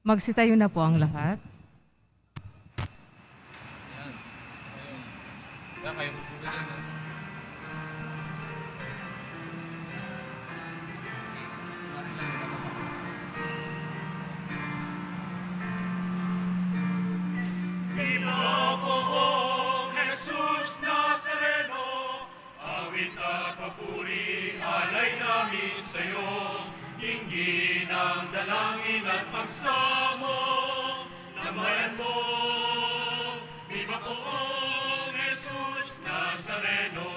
Magsitayo na po ang lahat. Ginoo Jesus Nazareno, awit at papuri alay namin sa iyo. Dinggin ang dalangin at pagsamo ng bayan mo. Viva Poong Jesus Nazareno.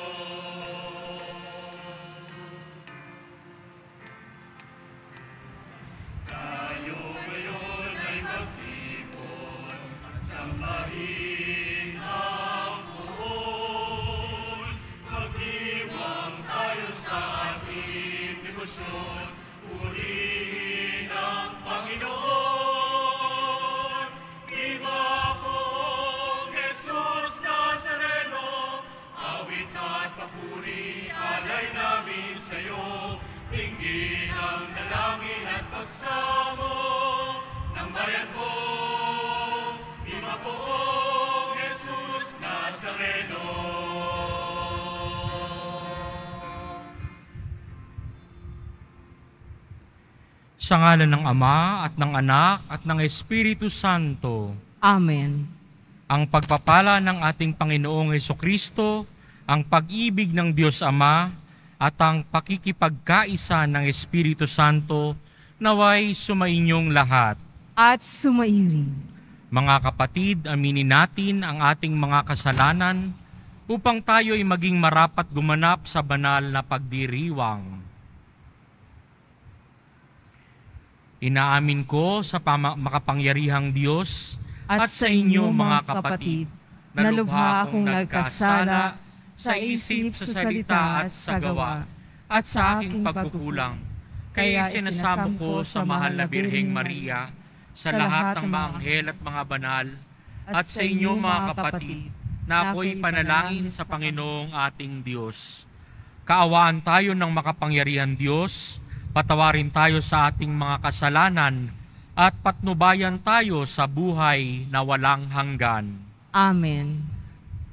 Tayo ngayon ay magtipon at sambahin ang Poon. Magdiwang tayo sa ating debosyon, purihin ang Panginoon. Viva Poong Jesus Nazareno, awit at papuri alay namin sa iyo. Dinggin ang dalangin at pagsamo ng bayan mo. Viva Poong Jesus Nazareno. Sa ngalan ng Ama at ng Anak at ng Espiritu Santo. Amen. Ang pagpapala ng ating Panginoong Hesukristo, ang pag-ibig ng Diyos Ama, at ang pakikipagkaisa ng Espiritu Santo naway sumainyong lahat. At sumairin. Mga kapatid, aminin natin ang ating mga kasalanan upang tayo ay maging marapat gumanap sa banal na pagdiriwang. Inaamin ko sa makapangyarihang Diyos At sa inyo mga kapatid, na lubha akong nagkasala sa isip, sa salita at sa gawa, at sa aking pagkukulang. Kaya sinasamo ko sa mahal na Birheng Maria, sa lahat ng mga anghel at mga banal, at sa inyo mga kapatid, na ako'y panalangin sa Panginoong ating Diyos. Kaawaan tayo ng makapangyarihan Diyos, patawarin tayo sa ating mga kasalanan, at patnubayan tayo sa buhay na walang hanggan. Amen.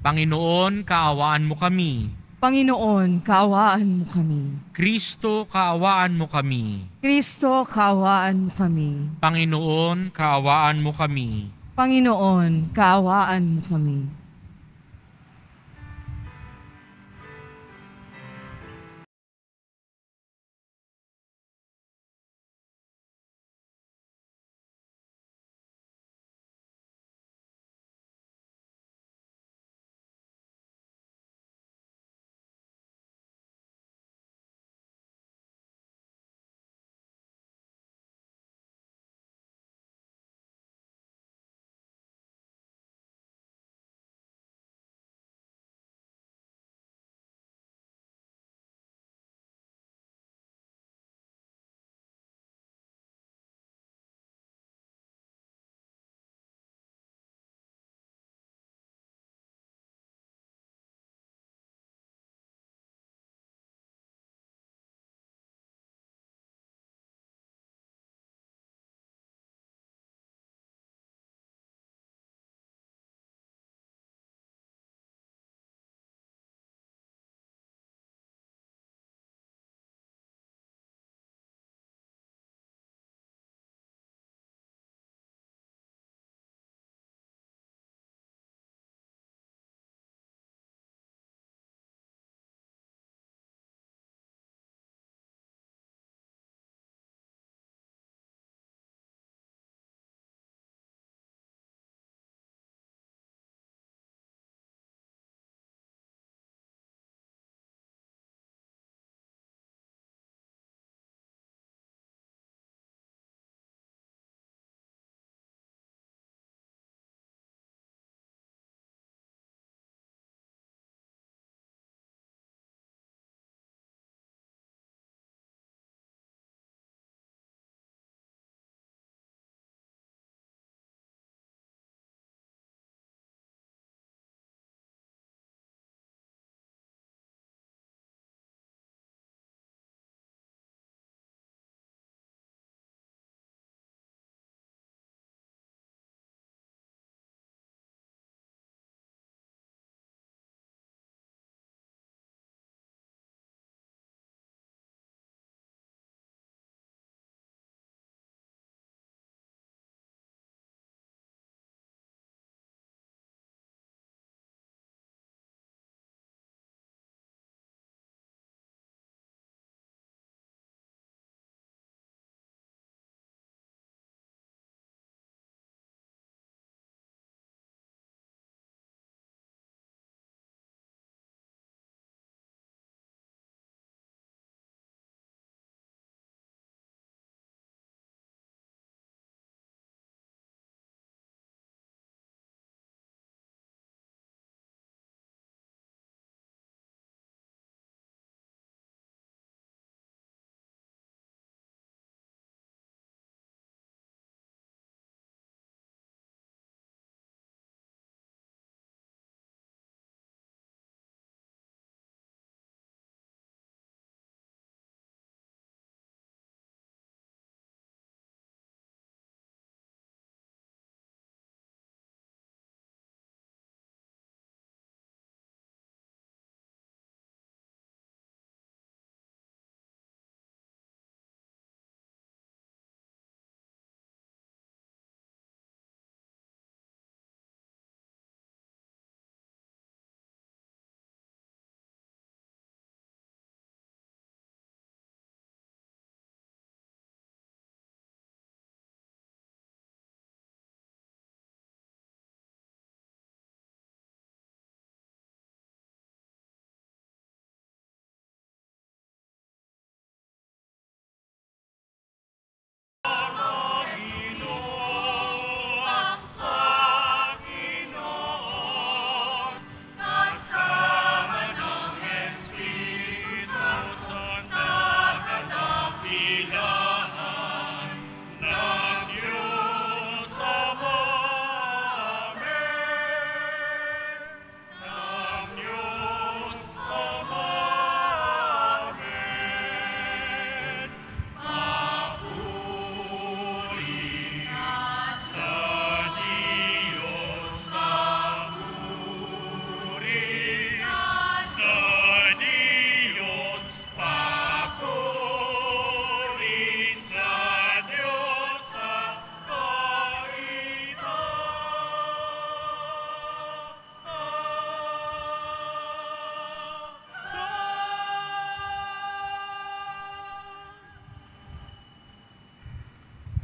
Panginoon, kaawaan mo kami. Panginoon, kaawaan mo kami. Kristo, kaawaan mo kami. Kristo, kaawaan mo kami. Panginoon, kaawaan mo kami. Panginoon, kaawaan mo kami.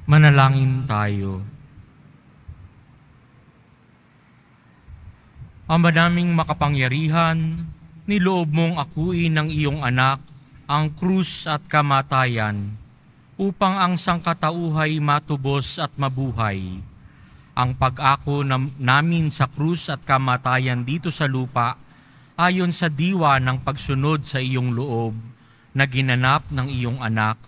Manalangin tayo. Ama naming makapangyarihan, niloob mong akuin ng iyong anak ang krus at kamatayan upang ang sangkatauhay matubos at mabuhay. Ang pag-ako namin sa krus at kamatayan dito sa lupa ayon sa diwa ng pagsunod sa iyong loob na ginanap ng iyong anak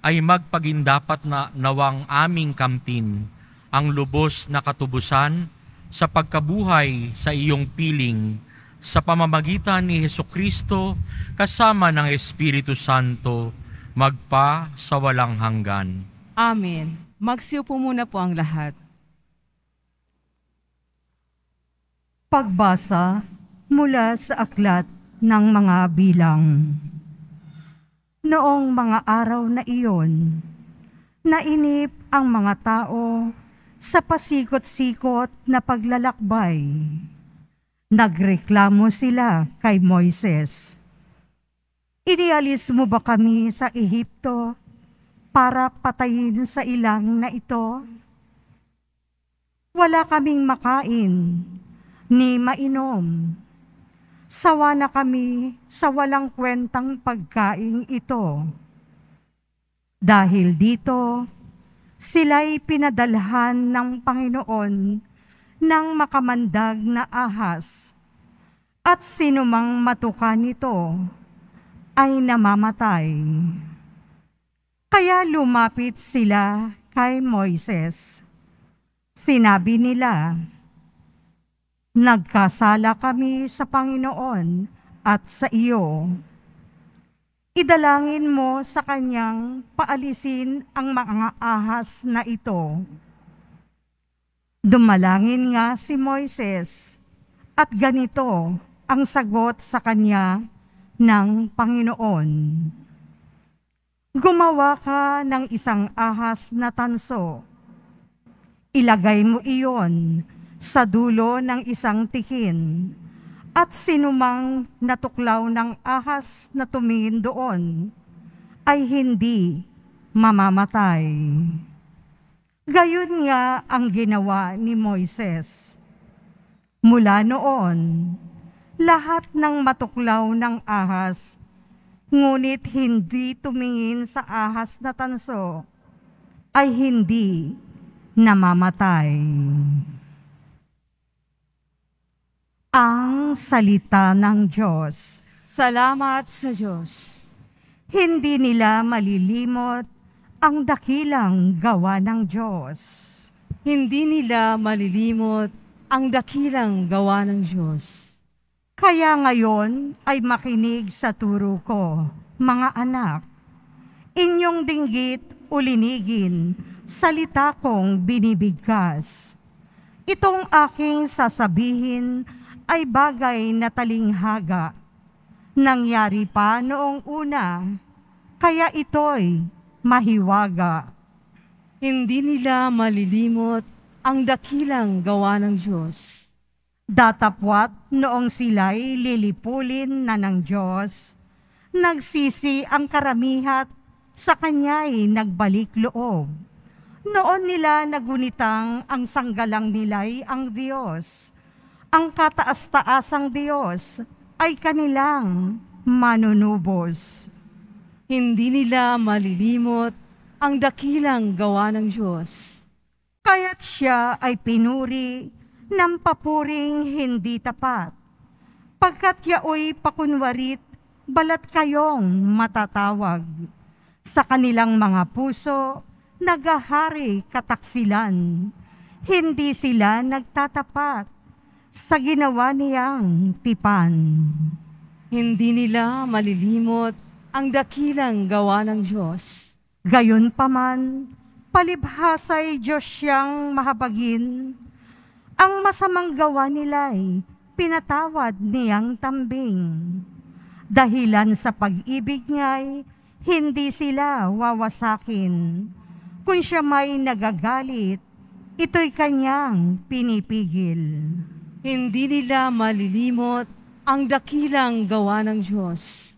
ay magpagindapat na nawang aming kamtin ang lubos na katubusan sa pagkabuhay sa iyong piling sa pamamagitan ni Hesukristo kasama ng Espiritu Santo magpa sa walang hanggan. Amen. Magsiupo muna po ang lahat. Pagbasa mula sa aklat ng mga bilang. Noong mga araw na iyon, nainip ang mga tao sa pasikot-sikot na paglalakbay. Nagreklamo sila kay Moises. Inialis mo ba kami sa Ehipto para patayin sa ilang na ito? Wala kaming makain ni mainom. Sawa na kami sa walang kwentang pagkain ito. Dahil dito, sila'y pinadalhan ng Panginoon ng makamandag na ahas, at sinumang matuka nito ay namamatay. Kaya lumapit sila kay Moises. Sinabi nila, "Nagkasala kami sa Panginoon at sa iyo. Idalangin mo sa kanyang paalisin ang mga ahas na ito." Dumalangin nga si Moises at ganito ang sagot sa kanya ng Panginoon. "Gumawa ka ng isang ahas na tanso. Ilagay mo iyon sa dulo ng isang tikin, at sinumang natuklaw ng ahas na tumingin doon ay hindi mamamatay." Gayon nga ang ginawa ni Moises. Mula noon, lahat ng matuklaw ng ahas, ngunit hindi tumingin sa ahas na tanso, ay hindi namamatay. Ang salita ng Diyos. Salamat sa Diyos. Hindi nila malilimot ang dakilang gawa ng Diyos. Hindi nila malilimot ang dakilang gawa ng Diyos. Kaya ngayon ay makinig sa turo ko, mga anak. Inyong dinggit ulinigin, salita kong binibigkas. Itong aking sasabihin ay bagay na talinghaga. Nangyari pa noong una, kaya ito'y mahiwaga. Hindi nila malilimot ang dakilang gawa ng Diyos. Datapwat noong sila'y lilipulin na ng Diyos, nagsisi ang karamihat, sa Kanya'y nagbalik loob. Noon nila nagunitang ang sanggalang nila'y ang Diyos. Ang kataas-taasang Diyos ay kanilang manunubos. Hindi nila malilimot ang dakilang gawa ng Diyos. Kaya't siya ay pinuri ng papuring hindi tapat. Pagkat yaoy pakunwarit, balat kayong matatawag. Sa kanilang mga puso, nagahari kataksilan. Hindi sila nagtatapat sa ginawa niyang tipan. Hindi nila malilimot ang dakilang gawa ng Diyos. Gayunpaman, palibhasa'y Diyos siyang mahabagin. Ang masamang gawa nila'y pinatawad niyang tambing. Dahilan sa pag-ibig niya'y hindi sila wawasakin. Kung siya may nagagalit, ito'y kanyang pinipigil. Hindi nila malilimot ang dakilang gawa ng Diyos.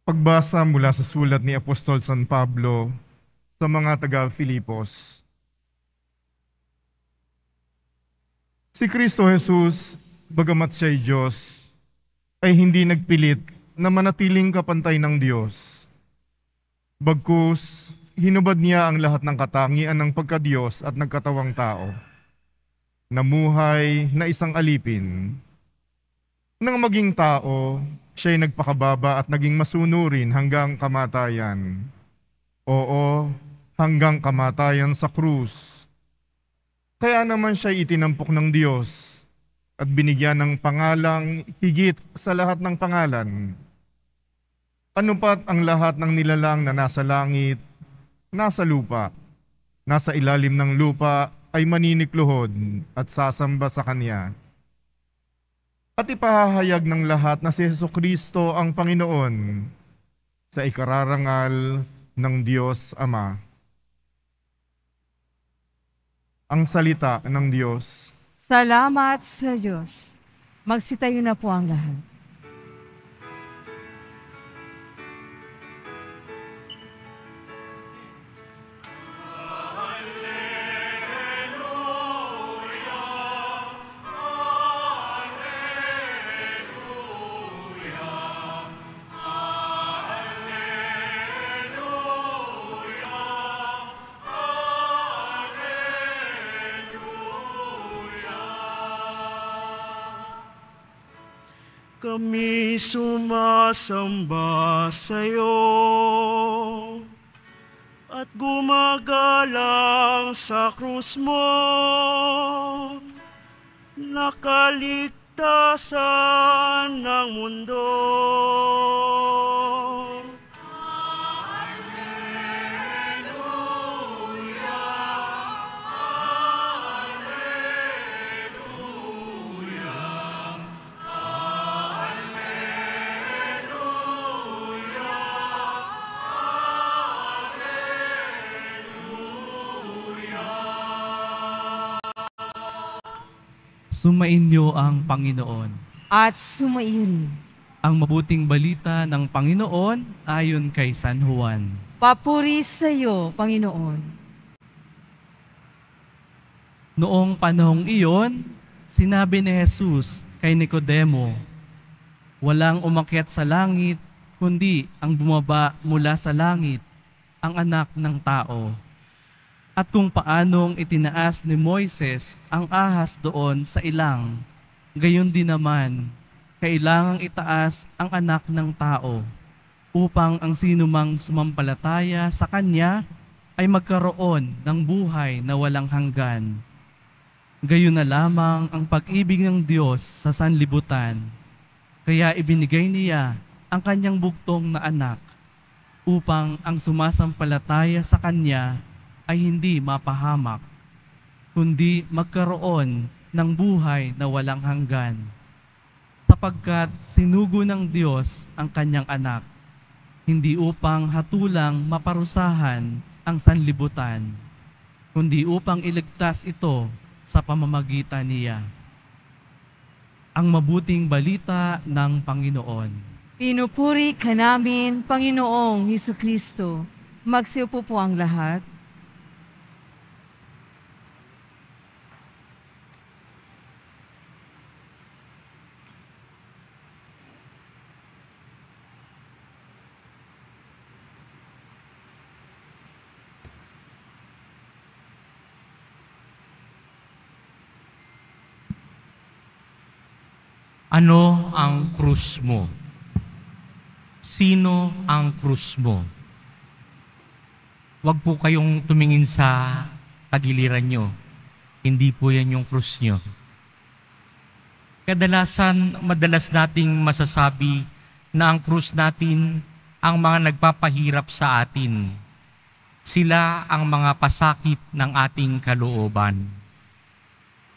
Pagbasa mula sa sulat ni Apostol San Pablo sa mga taga-Filipos. Si Kristo Jesus, bagamat siya'y Diyos, ay hindi nagpilit na manatiling kapantay ng Diyos. Bagkus, hinubad niya ang lahat ng katangian ng pagka-Diyos at nagkatawang tao. Namuhay na isang alipin. Nang maging tao, siya'y nagpakababa at naging masunurin hanggang kamatayan. Oo, hanggang kamatayan sa krus. Kaya naman siya'y itinampok ng Diyos at binigyan ng pangalang higit sa lahat ng pangalan. Ano pat ang lahat ng nilalang na nasa langit, nasa lupa, nasa ilalim ng lupa ay maninikluhod at sasamba sa Kanya. At ipahahayag ng lahat na si Jesucristo ang Panginoon sa ikararangal ng Diyos Ama. Ang salita ng Diyos. Salamat sa Diyos. Magsitayo na po ang lahat. Kami sumasamba sa'yo at gumagalang sa krus mo, nakaligtasan ng mundo. Sumainyo ang Panginoon. At sumairin. Ang mabuting balita ng Panginoon ayon kay San Juan. Papuri sa iyo, Panginoon. Noong panahong iyon, sinabi ni Jesus kay Nicodemo, walang umakyat sa langit, kundi ang bumaba mula sa langit, ang anak ng tao. At kung paanong itinaas ni Moises ang ahas doon sa ilang, gayon din naman, kailangang itaas ang anak ng tao, upang ang sinumang sumampalataya sa kanya ay magkaroon ng buhay na walang hanggan. Gayon na lamang ang pag-ibig ng Diyos sa sanlibutan, kaya ibinigay niya ang kanyang bugtong na anak, upang ang sumasampalataya sa kanya ay hindi mapahamak, kundi magkaroon ng buhay na walang hanggan. Sapagkat sinugo ng Diyos ang kanyang anak, hindi upang hatulang maparusahan ang sanlibutan, kundi upang iligtas ito sa pamamagitan niya. Ang mabuting balita ng Panginoon. Pinupuri ka namin, Panginoong Hesukristo. Magsiupo po ang lahat. Ano ang krus mo? Sino ang krus mo? Huwag po kayong tumingin sa tagiliran nyo. Hindi po yan yung krus nyo. Madalas nating masasabi na ang krus natin ang mga nagpapahirap sa atin. Sila ang mga pasakit ng ating kalooban.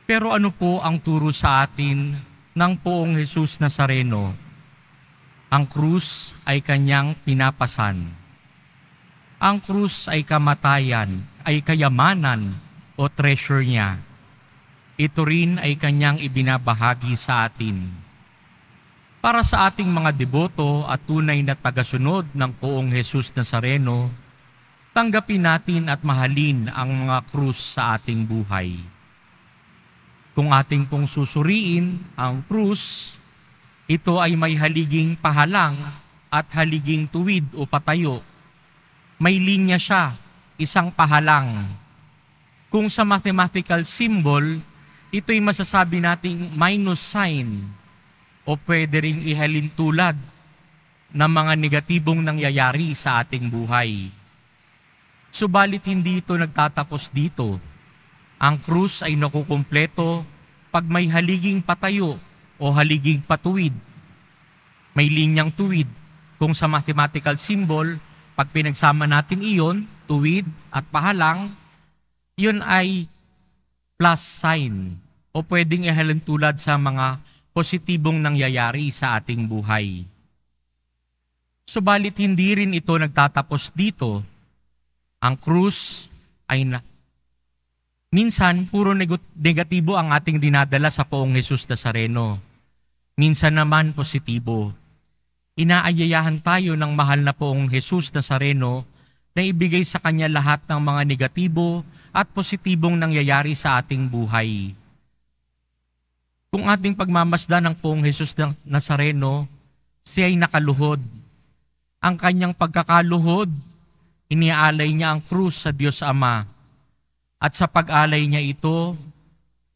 Pero ano po ang turo sa atin ng Poong Jesus Nazareno? Ang krus ay kanyang pinapasan. Ang krus ay kamatayan, ay kayamanan o treasure niya. Ito rin ay kanyang ibinabahagi sa atin. Para sa ating mga deboto at tunay na tagasunod ng Poong Jesus Nazareno, tanggapin natin at mahalin ang mga krus sa ating buhay. Kung ating pong susuriin ang krus, ito ay may haliging pahalang at haliging tuwid o patayo. May linya siya, isang pahalang. Kung sa mathematical symbol, ito'y masasabi nating minus sign o pwede ring ihalin tulad ng mga negatibong nangyayari sa ating buhay. Subalit hindi ito nagtatapos dito. Ang krus ay nakukumpleto pag may haliging patayo o haliging patuwid. May linyang tuwid. Kung sa mathematical symbol, pag pinagsama natin iyon, tuwid at pahalang, yun ay plus sign o pwedeng ihalin tulad sa mga positibong nangyayari sa ating buhay. Subalit hindi rin ito nagtatapos dito. Ang krus ay minsan puro negatibo ang ating dinadala sa Poong Jesus Nazareno. Minsan naman positibo. Inaayayahan tayo ng mahal na Poong Jesus Nazareno na ibigay sa Kanya lahat ng mga negatibo at positibong nangyayari sa ating buhay. Kung ating pagmamasdan ng Poong Jesus Nazareno, siya ay nakaluhod. Ang Kanyang pagkakaluhod, iniaalay niya ang krus sa Diyos Ama. At sa pag-alay niya ito,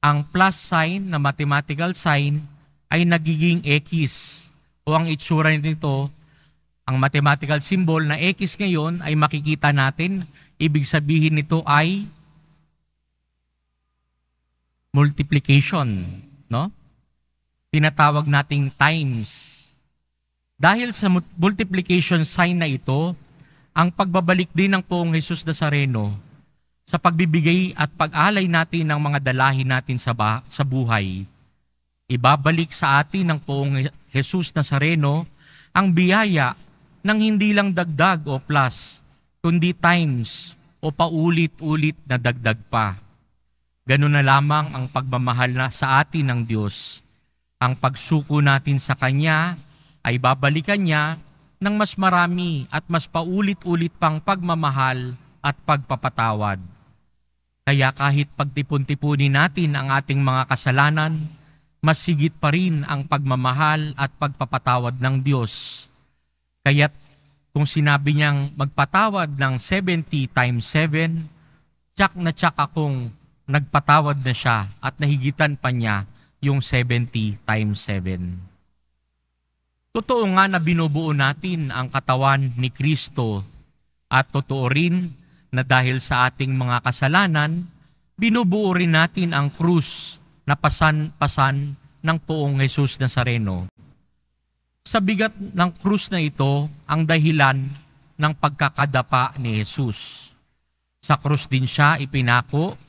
ang plus sign na mathematical sign ay nagiging X. O ang itsura nito, ang mathematical symbol na X ngayon ay makikita natin, ibig sabihin nito ay multiplication, no? Tinatawag nating times. Dahil sa multiplication sign na ito, ang pagbabalik din ng Poong Jesus Nazareno sa pagbibigay at pag-alay natin ng mga dalahin natin sa buhay, ibabalik sa atin ng Poong Jesus Nazareno ang biyaya ng hindi lang dagdag o plus, kundi times o paulit-ulit na dagdag pa. Ganun na lamang ang pagmamahal na sa atin ng Diyos. Ang pagsuko natin sa Kanya ay babalikan niya ng mas marami at mas paulit-ulit pang pagmamahal at pagpapatawad. Kaya kahit pagtipon-tipunin natin ang ating mga kasalanan, mas higit pa rin ang pagmamahal at pagpapatawad ng Diyos. Kaya't kung sinabi niyang magpatawad ng 70 times 7, tsak na tsak akong nagpatawad na siya at nahigitan pa niya yung 70 times 7. Totoo nga na binubuo natin ang katawan ni Kristo at totoo rin na dahil sa ating mga kasalanan, binubuo rin natin ang krus na pasan-pasan ng Poong Jesus Nazareno. Sa bigat ng krus na ito, ang dahilan ng pagkakadapa ni Jesus. Sa krus din siya ipinako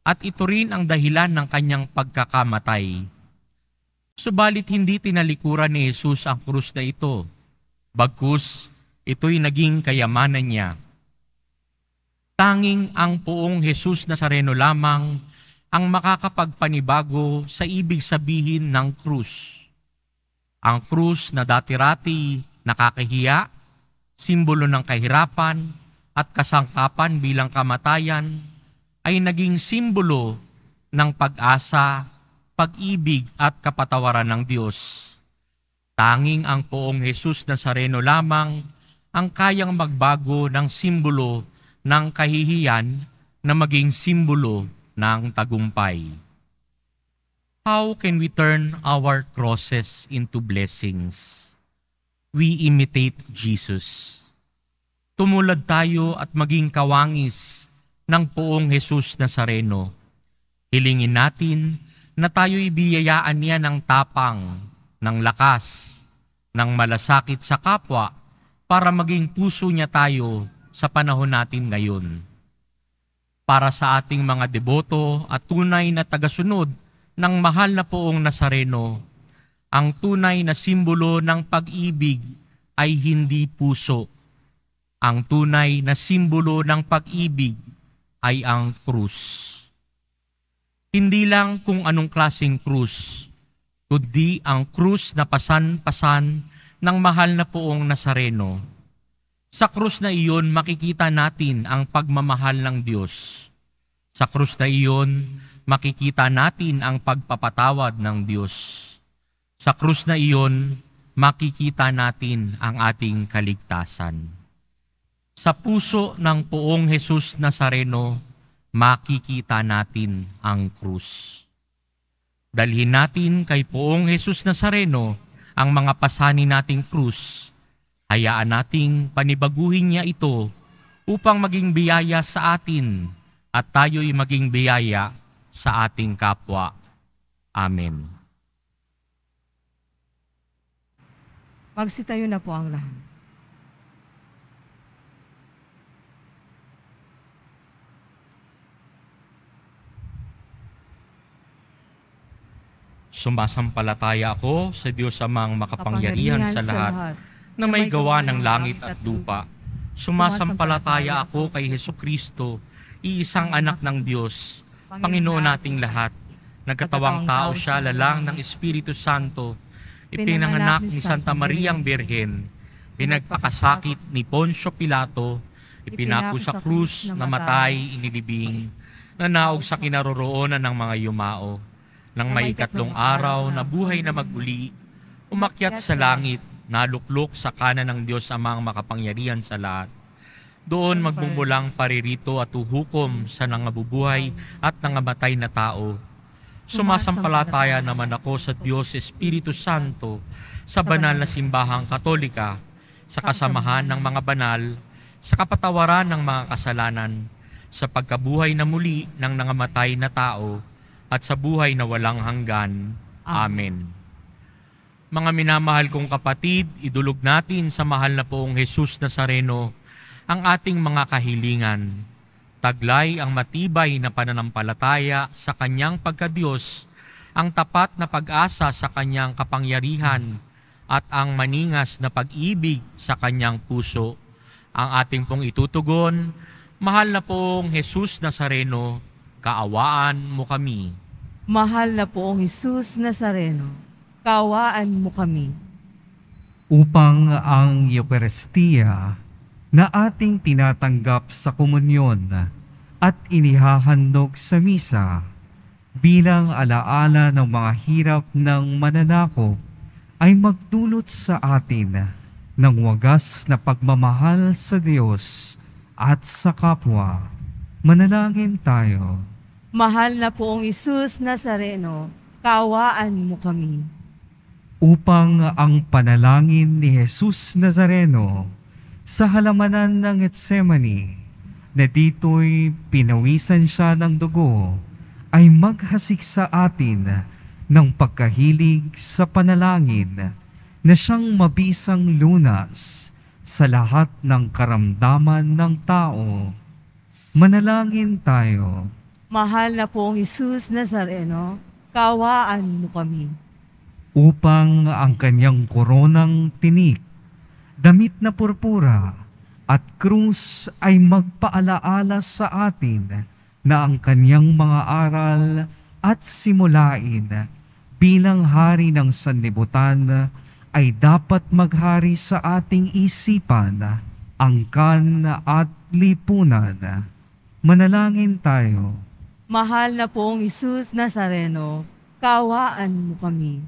at ito rin ang dahilan ng kanyang pagkakamatay. Subalit hindi tinalikuran ni Jesus ang krus na ito. Bagkus, ito'y naging kayamanan niya. Tanging ang Poong Jesus Nazareno lamang ang makakapagpanibago sa ibig sabihin ng krus. Ang krus na dati-rati nakakahiya, simbolo ng kahirapan at kasangkapan bilang kamatayan, ay naging simbolo ng pag-asa, pag-ibig at kapatawaran ng Diyos. Tanging ang Poong Jesus Nazareno lamang ang kayang magbago ng simbolo ng kahihiyan na maging simbolo ng tagumpay. How can we turn our crosses into blessings? We imitate Jesus. Tumulad tayo at maging kawangis ng Poong Jesus Nazareno. Hilingin natin na tayo'y biyayaan niya ng tapang, ng lakas, ng malasakit sa kapwa para maging puso niya tayo sa panahon natin ngayon. Para sa ating mga deboto at tunay na tagasunod ng mahal na Poong Nazareno, ang tunay na simbolo ng pag-ibig ay hindi puso. Ang tunay na simbolo ng pag-ibig ay ang krus. Hindi lang kung anong klaseng krus, kundi ang krus na pasan-pasan ng mahal na poong Nazareno. Sa krus na iyon, makikita natin ang pagmamahal ng Diyos. Sa krus na iyon, makikita natin ang pagpapatawad ng Diyos. Sa krus na iyon, makikita natin ang ating kaligtasan. Sa puso ng poong Jesus Nazareno, makikita natin ang krus. Dalhin natin kay poong Jesus Nazareno ang mga pasanin nating krus. Hayaan nating panibaguhin niya ito upang maging biyaya sa atin at tayo'y maging biyaya sa ating kapwa. Amen. Magsitayo na po ang lahat. Sumasampalataya ako sa Diyos Amang makapangyarihan sa lahat, na may gawa ng langit at lupa. Sumasampalataya ako kay Hesukristo, iisang anak ng Diyos, Panginoon nating lahat. Nagkatawang tao siya, lalang ng Espiritu Santo, ipinanganak ni Santa Mariang Birhen, pinagpakasakit ni Poncio Pilato, ipinako sa krus, namatay, inilibing, nanaog sa kinaroroonan ng mga yumao. Nang may ikatlong araw na buhay na maguli, umakyat sa langit, naluklok sa kanan ng Diyos Amang makapangyarihan sa lahat. Doon magmumulang paririto at uhukom sa nangabubuhay at nangamatay na tao. Sumasampalataya naman ako sa Diyos Espiritu Santo, sa banal na simbahang Katolika, sa kasamahan ng mga banal, sa kapatawaran ng mga kasalanan, sa pagkabuhay na muli ng nangamatay na tao, at sa buhay na walang hanggan. Amen. Mga minamahal kong kapatid, idulog natin sa mahal na poong Jesus Nazareno ang ating mga kahilingan. Taglay ang matibay na pananampalataya sa Kanyang pagkadiyos, ang tapat na pag-asa sa Kanyang kapangyarihan, at ang maningas na pag-ibig sa Kanyang puso. Ang ating pong itutugon, mahal na poong Jesus Nazareno, kaawaan mo kami. Mahal na poong Jesus Nazareno, kaawaan mo kami. Upang ang Eucharistia na ating tinatanggap sa komunyon at inihahandog sa misa bilang alaala ng mga hirap ng mananakop ay magdulot sa atin ng wagas na pagmamahal sa Diyos at sa kapwa. Manalangin tayo. Mahal na poong Jesus Nazareno, kaawaan mo kami. Upang ang panalangin ni Jesus Nazareno sa halamanan ng Getsemani, na dito'y pinawisan siya ng dugo, ay maghasik sa atin ng pagkahilig sa panalangin na siyang mabisang lunas sa lahat ng karamdaman ng tao. Manalangin tayo. Mahal na poong Jesus Nazareno, kaawaan mo kami. Upang ang kanyang koronang tinik, damit na purpura at krus ay magpaalaala sa atin na ang kanyang mga aral at simulain bilang hari ng sanlibutan ay dapat maghari sa ating isipan, angkan at lipunan. Manalangin tayo. Mahal na poong Jesus Nazareno, kaawaan mo kami.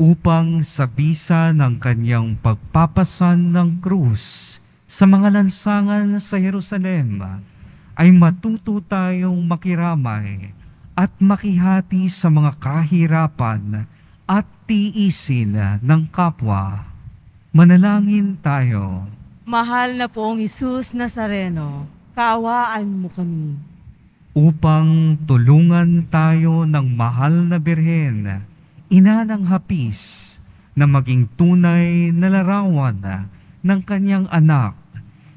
Upang sa bisa ng kanyang pagpapasan ng krus sa mga lansangan sa Jerusalem, ay matuto tayong makiramay at makihati sa mga kahirapan at tiisin ng kapwa. Manalangin tayo. Mahal na poong Jesus Nazareno, kaawaan mo kami. Upang tulungan tayo ng mahal na Birhen, ina ng hapis, na maging tunay na larawan ng kanyang anak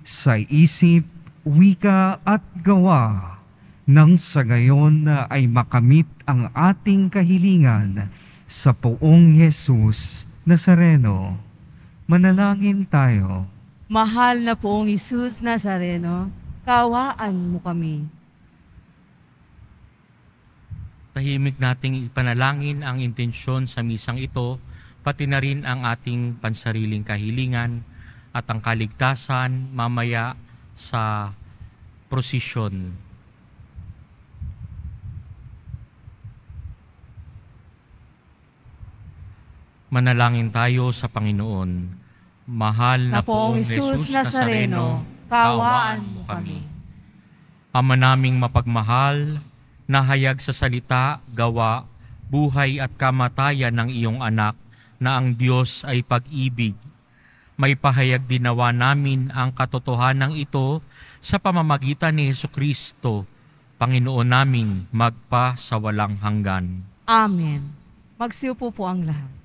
sa isip, wika at gawa, nang sa gayon ay makamit ang ating kahilingan sa poong Jesus Nazareno. Manalangin tayo. Mahal na poong Jesus Nazareno, kaawaan mo kami. tahimik nating ipanalangin ang intensyon sa misang ito, pati na rin ang ating pansariling kahilingan at ang kaligtasan mamaya sa prosesyon. Manalangin tayo sa Panginoon. Mahal na poong Jesus Nazareno, kaawaan mo kami. Ama naming mapagmahal, nahayag sa salita, gawa, buhay at kamatayan ng iyong anak na ang Diyos ay pag-ibig. May pahayag dinawa namin ang katotohanan ito sa pamamagitan ni Jesucristo, Panginoon naming magpa sa walang hanggan. Amen. Magsiupo po ang lahat.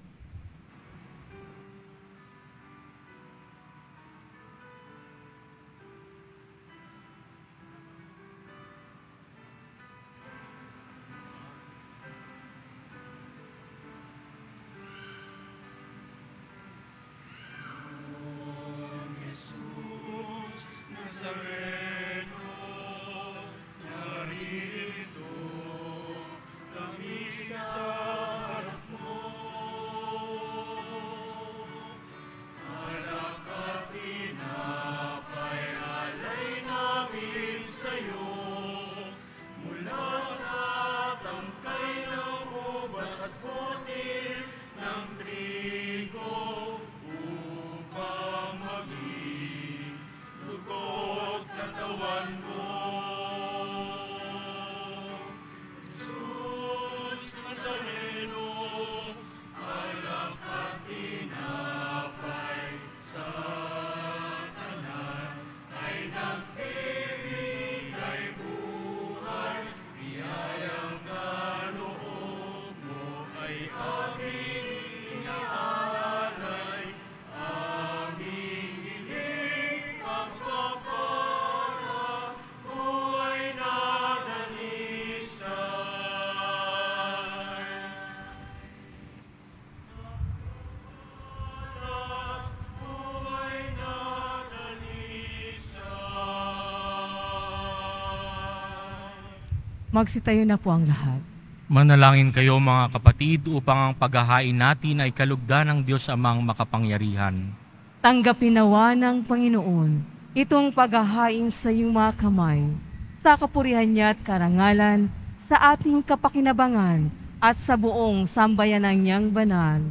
Magsitayo na po ang lahat. Manalangin kayo mga kapatid upang ang paghahain natin ay kalugdan ng Diyos Amang makapangyarihan. Tanggapin nawa ng Panginoon itong paghahain sa iyong mga kamay, sa kapurihan niya at karangalan, sa ating kapakinabangan at sa buong sambayanan niyang banal.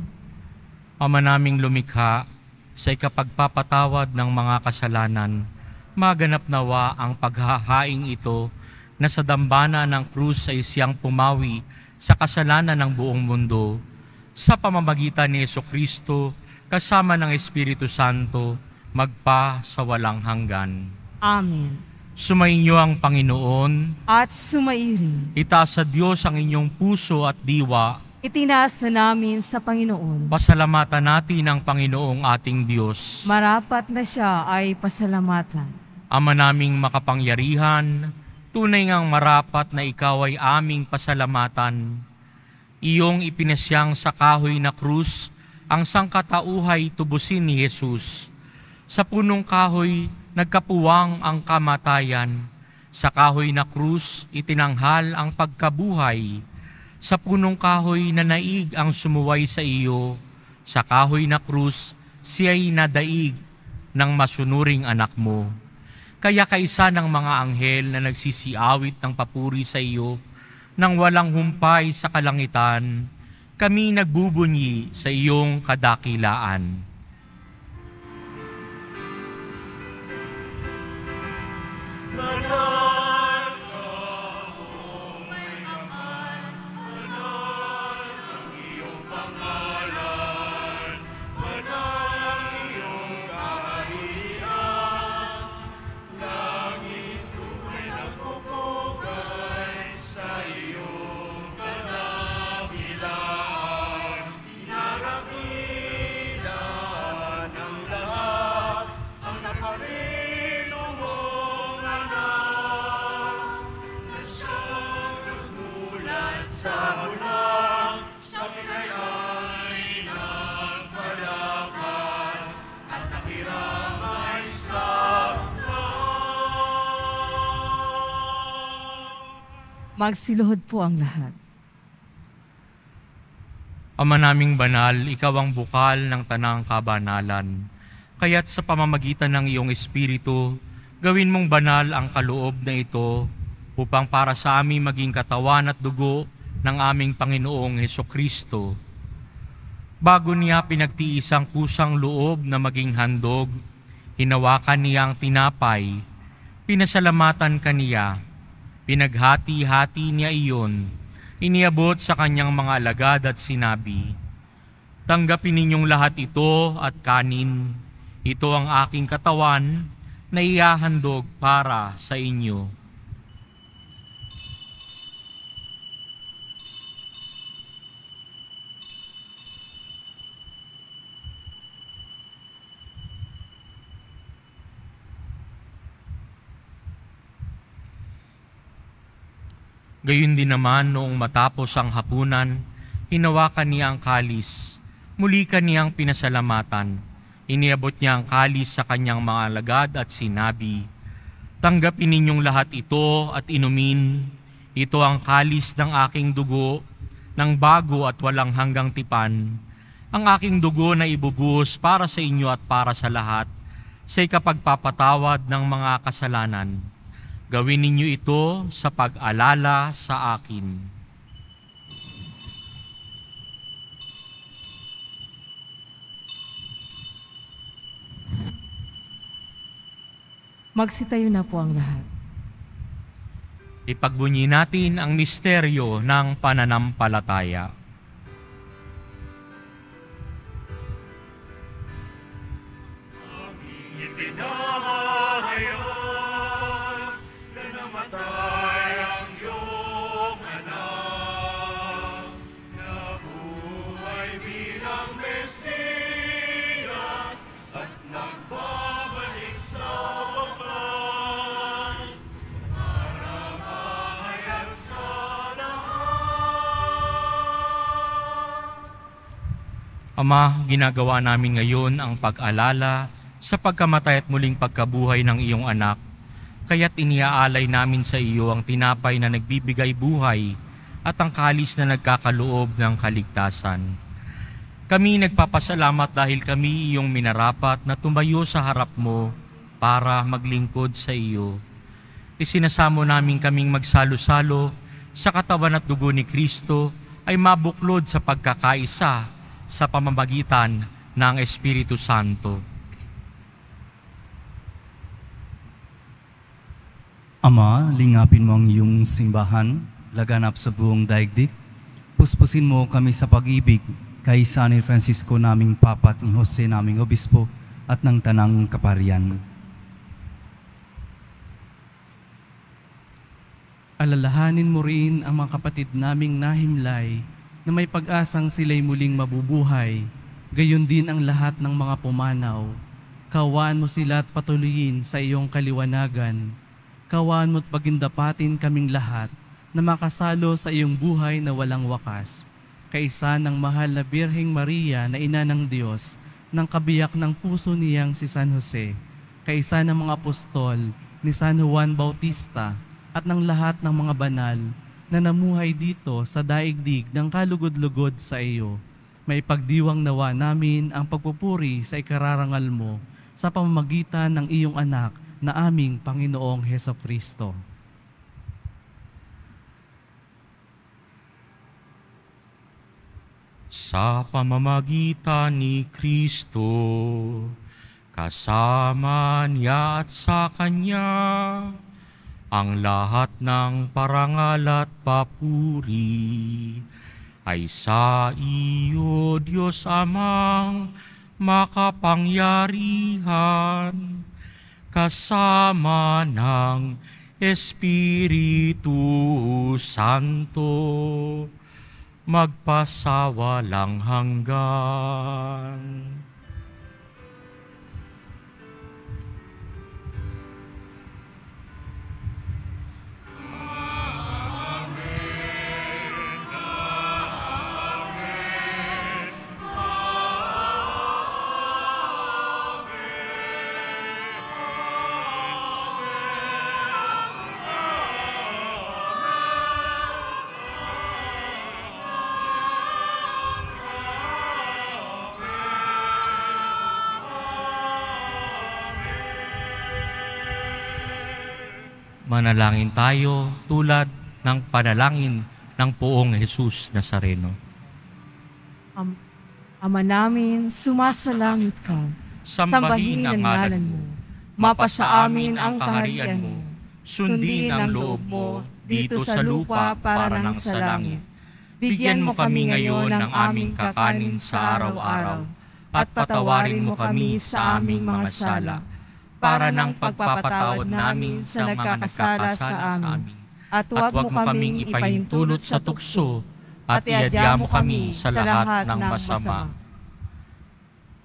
Ama naming lumikha, sa ikapagpapatawad ng mga kasalanan, maganap nawa ang paghahaing ito na sa dambana ng krus ay siyang pumawi sa kasalanan ng buong mundo, sa pamamagitan ni Jesucristo, kasama ng Espiritu Santo, magpa sa walang hanggan. Amen. Sumainyo ang Panginoon, At sumairi. itaas sa Diyos ang inyong puso at diwa. Itinaas na namin sa Panginoon. Pasalamatan natin ang Panginoong ating Diyos. Marapat na siya ay pasalamatan. Ama naming makapangyarihan, tunay ngang marapat na ikaw ay aming pasalamatan. Iyong ipinasyang sa kahoy na krus ang sangkatauhay tubusin ni Jesus. Sa punong kahoy, nagkapuwang ang kamatayan. Sa kahoy na krus, itinanghal ang pagkabuhay. Sa punong kahoy na naig ang sumuway sa iyo. Sa kahoy na krus, siya'y nadaig ng masunuring anak mo. Kaya kaisa ng mga anghel na nagsisiawit ng papuri sa iyo, nang walang humpay sa kalangitan, kami nagbubunyi sa iyong kadakilaan. Magsiluhod po ang lahat. Ama naming banal, ikaw ang bukal ng tanang kabanalan. Kaya't sa pamamagitan ng iyong Espiritu, gawin mong banal ang kaloob na ito upang para sa amin maging katawan at dugo ng aming Panginoong Hesukristo. Bago niya pinagtiis ang kusang loob na maging handog, hinawakan niya ang tinapay, pinasalamatan kaniya, pinaghati-hati niya iyon, iniabot sa kanyang mga alagad at sinabi, "Tanggapin ninyong lahat ito at kanin. Ito ang aking katawan na ihahandog para sa inyo." Gayon din naman noong matapos ang hapunan, hinawakan niya ang kalis, muli kaniyang pinasalamatan. Iniabot niya ang kalis sa kanyang mga alagad at sinabi, "Tanggapin ninyong lahat ito at inumin. Ito ang kalis ng aking dugo, ng bago at walang hanggang tipan. Ang aking dugo na ibubuhos para sa inyo at para sa lahat, sa ikapagpapatawad ng mga kasalanan. Gawin ninyo ito sa pag-alala sa akin." Magsitayo na po ang lahat. Ipagbunyi natin ang misteryo ng pananampalataya. Ama, ginagawa namin ngayon ang pag-alala sa pagkamatay at muling pagkabuhay ng iyong anak. Kaya't iniaalay namin sa iyo ang tinapay na nagbibigay buhay at ang kalis na nagkakaloob ng kaligtasan. Kami nagpapasalamat dahil kami iyong minarapat na tumayo sa harap mo para maglingkod sa iyo. Isinasamo namin kaming magsalo-salo sa katawan at dugo ni Kristo ay mabuklod sa pagkakaisa sa pamamagitan ng Espiritu Santo. Ama, lingapin mo ang iyong simbahan, laganap sa buong daigdig. Puspusin mo kami sa pag-ibig kay San Francisco naming Papa at ni Jose naming Obispo at ng Tanang Kaparian. Alalahanin mo rin ang mga kapatid naming nahimlay na may pag-asang sila'y muling mabubuhay, gayon din ang lahat ng mga pumanaw. Kawaan mo sila at patuloyin sa iyong kaliwanagan. Kawaan mo't pagindapatin kaming lahat na makasalo sa iyong buhay na walang wakas. Kaisa ng mahal na Birheng Maria na ina ng Diyos, ng kabiyak ng puso niyang si San Jose, kaisa ng mga apostol ni San Juan Bautista at ng lahat ng mga banal na namuhay dito sa daigdig ng kalugod-lugod sa iyo. May pagdiwang nawa namin ang pagpupuri sa ikararangal mo sa pamamagitan ng iyong anak na aming Panginoong Hesukristo. Sa pamamagitan ni Kristo, kasama niya at sa Kanya, ang lahat ng parangal at papuri ay sa iyo, Diyos Amang makapangyarihan, kasama ng Espiritu Santo, magpasawalang hanggan. Manalangin tayo tulad ng panalangin ng Poong Jesus Nazareno. Ama namin, sumasalangit ka. Sambahin ang ngalan mo. Mapasa amin ang kaharian mo. Sundin ang loob mo dito sa lupa para ng sa langit. Bigyan mo kami ngayon ng aming kakanin sa araw-araw at patawarin mo kami sa aming mga sala para ng pagpapatawad namin sa mga nagkakasala sa amin. At huwag mo kaming ipahintulot sa tukso at iadya mo kami sa lahat ng masama.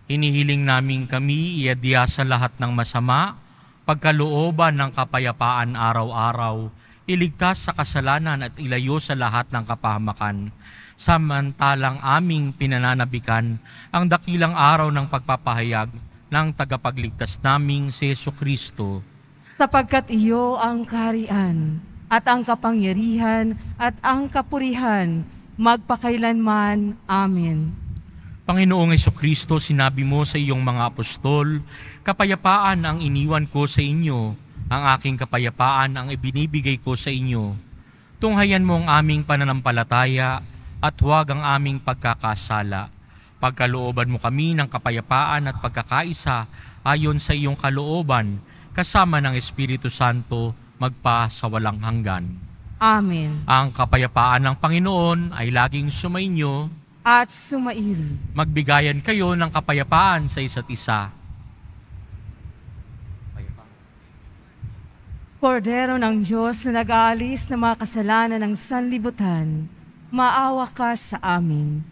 Hinihiling namin kami iadya sa lahat ng masama, pagkalooban ng kapayapaan araw-araw, iligtas sa kasalanan at ilayo sa lahat ng kapahamakan, samantalang aming pinananabikan ang dakilang araw ng pagpapahayag ng tagapagligtas naming si Jesucristo. Sapagkat iyo ang kaharian at ang kapangyarihan at ang kapurihan magpakailanman. Amen. Panginoong Jesucristo, sinabi mo sa iyong mga apostol, kapayapaan ang iniwan ko sa inyo, ang aking kapayapaan ang ibinibigay ko sa inyo. Tunghayan mo ang aming pananampalataya at huwag ang aming pagkakasala. Pagkalooban mo kami ng kapayapaan at pagkakaisa ayon sa iyong kalooban, kasama ng Espiritu Santo, magpa sa walang hanggan. Amen. Ang kapayapaan ng Panginoon ay laging sumainyo at sumairi. Magbigayan kayo ng kapayapaan sa isa't isa. Kordero ng Diyos na nag-aalis ng mga kasalanan ng sanlibutan, maawa ka sa amin.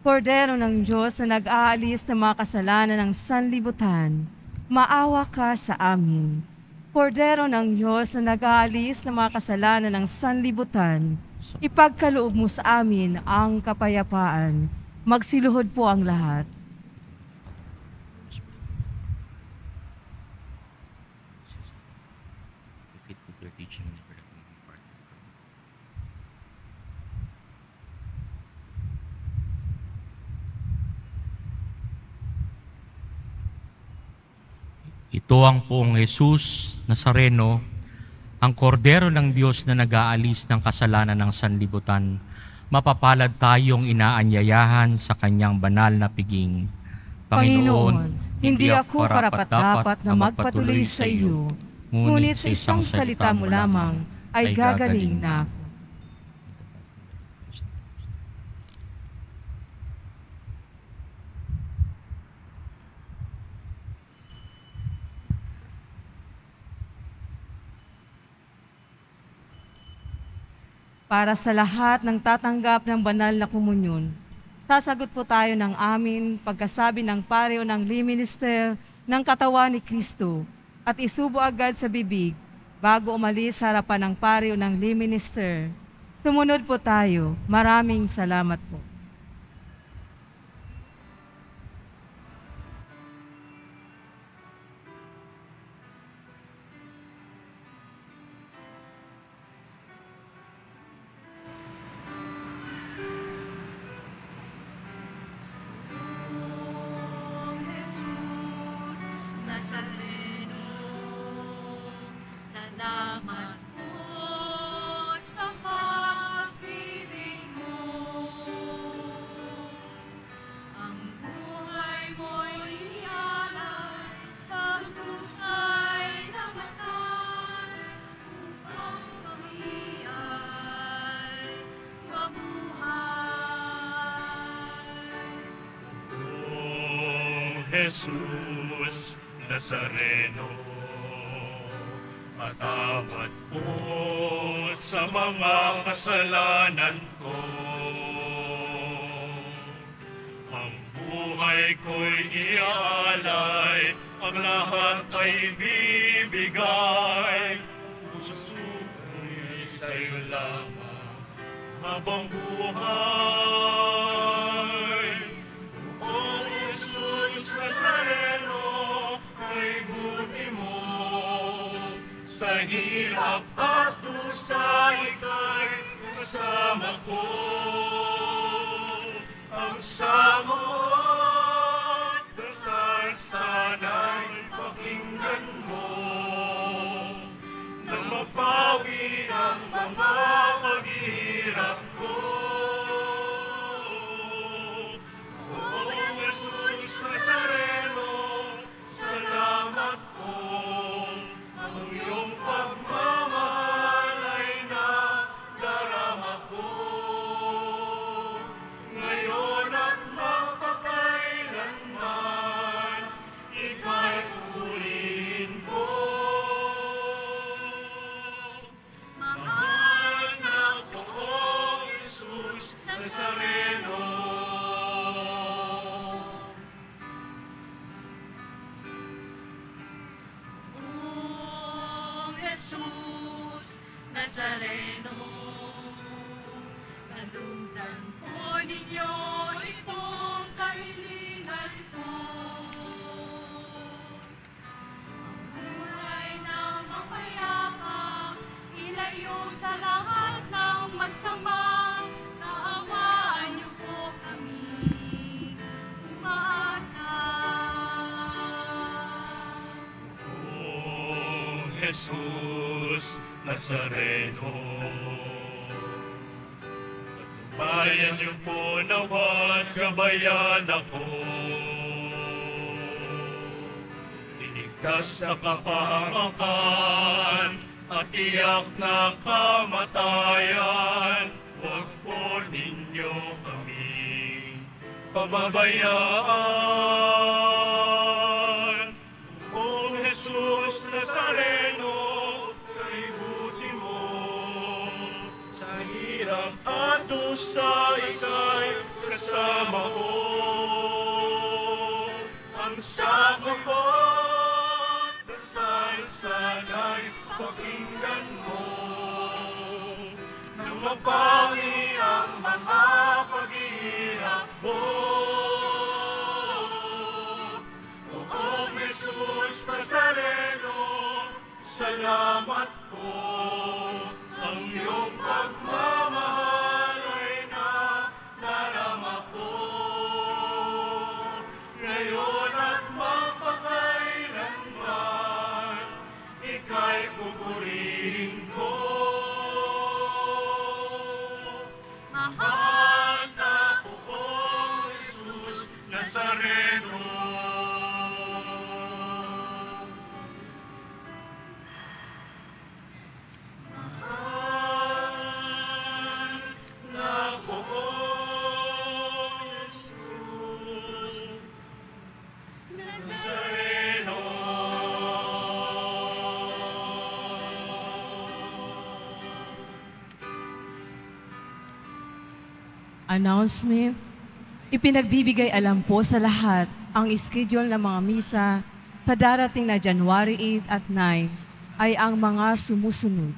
Kordero ng Diyos na nag-aalis ng mga kasalanan ng sanlibutan, maawa ka sa amin. Kordero ng Diyos na nag-aalis ng mga kasalanan ng sanlibutan, ipagkaloob mo sa amin ang kapayapaan. Magsiluhod po ang lahat. Ito ang Poong Jesus Nazareno, ang kordero ng Diyos na nag-aalis ng kasalanan ng sanlibutan. Mapapalad tayong inaanyayahan sa kanyang banal na piging. Panginoon, hindi ako karapat-dapat na magpatuloy sa iyo, ngunit sa isang salita mo lamang ay gagaling na ako. Para sa lahat ng tatanggap ng banal na komunyon, sasagot po tayo ng amin pagkasabi ng pareo ng lay minister ng katawan ni Kristo at isubo agad sa bibig bago umalis sa harapan ng pareo ng lay minister. Sumunod po tayo. Maraming salamat po. Nazareno, salamat po sa pag-ibig mo. Ang buhay mo'y ialay sa krusay namatay upang kami ay mabuhay. O Jesus Nazareno, patawad po sa mga kasalanan ko. Ang buhay ko'y iaalay, ang lahat ay bibigay. Puso ko'y sa'yo lamang habang buhay. O Jesus Nazareno, ay buti mo sa hirap at dusa, ika'y kasama ko. Ang samot dasal sana'y pakinggan mo na mapapagod Nazareno. Kalungdan po ninyo itong kahilingan ko. Ang buhay na mapayapa, ilayo sa lahat ng masama. Kaawaan niyo po kami, umaasa. O Jesus Nazareno, bayan niyo po nawan, gabayan ako. Iligtas sa kapahamakan at tiyak na kamatayan, huwag po ninyo kami pababayaan. O Jesus Nazareno, kay buti mo, sa hirap at dusa ika'y kasama ko. Ang sama ko, dasal sana'y pakinggan mo, nang mapawi ang mga paghihirap ko. O Jesus Nazareno, salamat po, ang iyong pagmamahal ay nadarama ko. Ngayon at mapakailanman, ika'y pupurihin ko. Mahal na po, O Jesus Nazareno. Announcement. Ipinagbibigay alam po sa lahat ang schedule ng mga misa sa darating na January 8 at 9 ay ang mga sumusunod.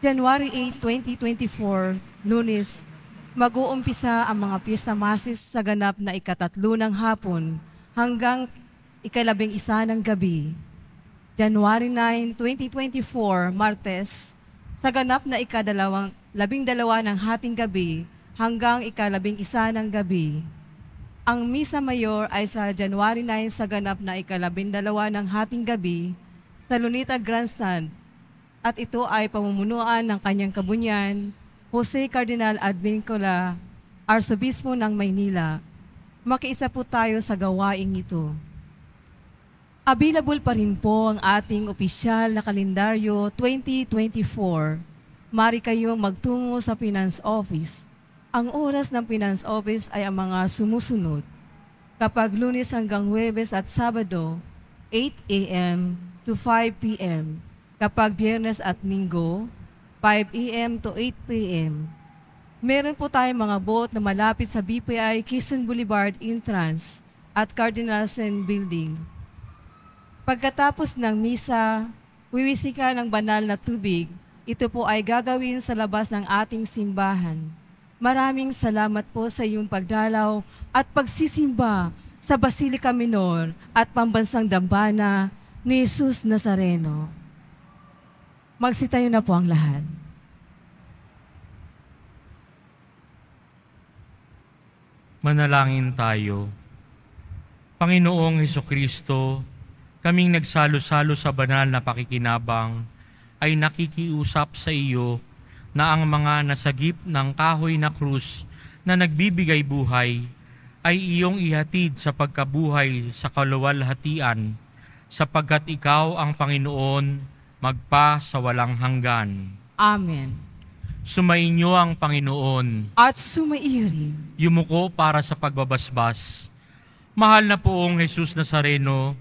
January 8, 2024, Lunes, mag-uumpisa ang mga Fiesta Masses sa ganap na ika-3 ng hapon hanggang ika-11 ng gabi. January 9, 2024, Martes, sa ganap na ika-12 ng hating gabi hanggang ika-11 ng gabi. Ang Misa Mayor ay sa January 9 sa ganap na ika-12 ng hating gabi sa Lunita Grandstand at ito ay pamumunuan ng kanyang kabunyan, Jose Cardinal Advincula, Arsobispo ng Maynila. Makiisa po tayo sa gawaing ito. Available pa rin po ang ating opisyal na kalendaryo 2024. Mari kayong magtungo sa Finance Office. Ang oras ng Finance Office ay ang mga sumusunod. Kapag Lunes hanggang Huwebes at Sabado, 8 a.m. to 5 p.m. Kapag Biyernes at Linggo, 5 a.m. to 8 p.m. Meron po tayong mga booth na malapit sa BPI Quezon Boulevard entrance at Cardinal Sen Building. Pagkatapos ng misa, wiwisika ng banal na tubig. Ito po ay gagawin sa labas ng ating simbahan. Maraming salamat po sa iyong pagdalaw at pagsisimba sa Basilica Minor at Pambansang Dambana ni Jesus Nazareno. Magsitayo na po ang lahat. Manalangin tayo. Panginoong Hesukristo, kaming nagsalo-salo sa banal na pakikinabang ay nakikiusap sa iyo na ang mga nasagip ng kahoy na krus na nagbibigay buhay ay iyong ihatid sa pagkabuhay sa kaluwalhatian, sapagkat ikaw ang Panginoon magpa sa walang hanggan. Amen. Sumainyo ang Panginoon. At sumaiyo rin. Yumuko para sa pagbabasbas. Mahal na poong Jesus Nazareno,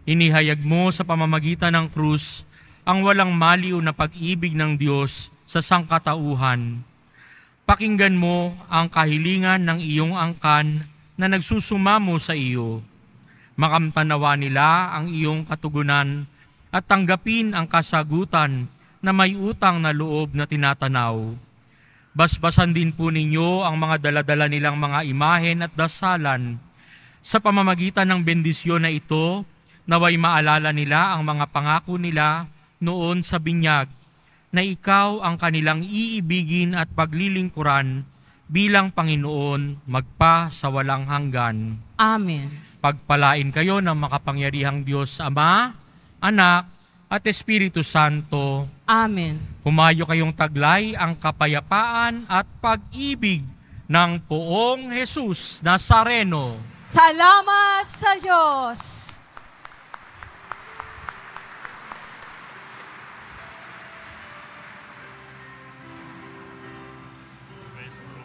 inihayag mo sa pamamagitan ng krus ang walang maliw na pag-ibig ng Diyos sa sangkatauhan. Pakinggan mo ang kahilingan ng iyong angkan na nagsusumamo sa iyo. Makamtanawa nila ang iyong katugunan at tanggapin ang kasagutan na may utang na loob na tinatanaw. Basbasan din po ninyo ang mga daladala nilang mga imahen at dasalan. Sa pamamagitan ng bendisyon na ito, naway maalala nila ang mga pangako nila noon sa binyag, na ikaw ang kanilang iibigin at paglilingkuran bilang Panginoon magpa sa walang hanggan. Amen. Pagpalain kayo ng makapangyarihang Diyos Ama, Anak, at Espiritu Santo. Amen. Humayo kayong taglay ang kapayapaan at pag-ibig ng Poong Jesus Nazareno. Salamat sa Diyos!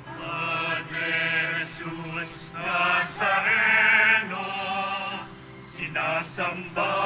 Padre Jesus Nazareno, sinasamba